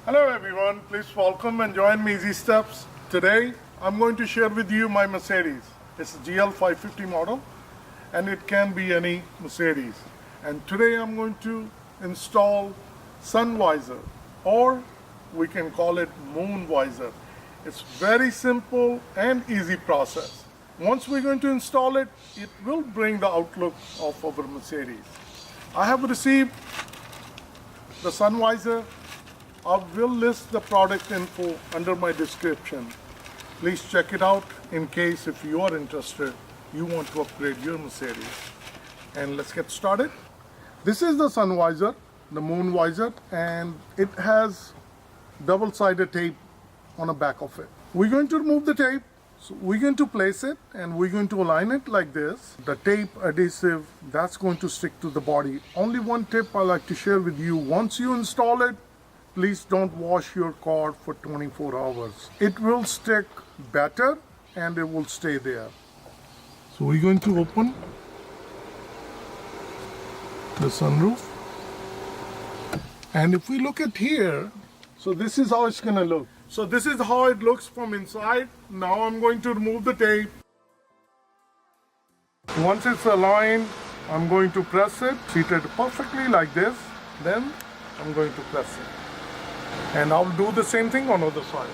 Hello everyone, please welcome and join me Easy Steps. Today I'm going to share with you my Mercedes. It's a GL550 model and it can be any Mercedes. And today I'm going to install Sun Visor, or we can call it Moon Visor. It's very simple and easy process. Once we're going to install it, it will bring the outlook of our Mercedes. I have received the Sun Visor. I will list the product info under my description. Please check it out in case if you are interested, you want to upgrade your Mercedes. And let's get started. This is the Sun Visor, the Moon Visor, and it has double-sided tape on the back of it. We're going to remove the tape. So we're going to place it and we're going to align it like this. The tape adhesive, that's going to stick to the body. Only one tip I like to share with you: once you install it, please don't wash your car for 24 hours. It will stick better and it will stay there. So we're going to open the sunroof. And if we look at here, so this is how it's going to look. So this is how it looks from inside. Now I'm going to remove the tape. Once it's aligned, I'm going to press it, seated perfectly like this. Then I'm going to press it. And I'll do the same thing on the other side.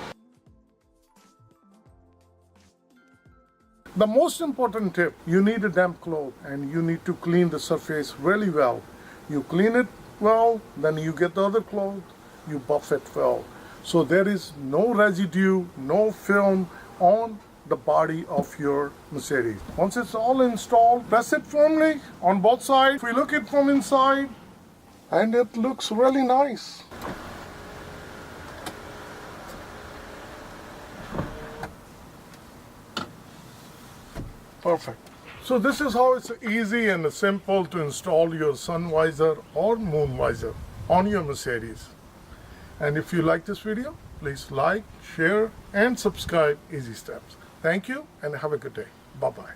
The most important tip, you need a damp cloth and you need to clean the surface really well. You clean it well, then you get the other cloth, you buff it well. So there is no residue, no film on the body of your Mercedes. Once it's all installed, press it firmly on both sides. We look it from inside and it looks really nice. Perfect. So this is how it's easy and simple to install your Sun Visor or Moon Visor on your Mercedes. And if you like this video, please like, share, and subscribe Easy Steps. Thank you and have a good day. Bye-bye.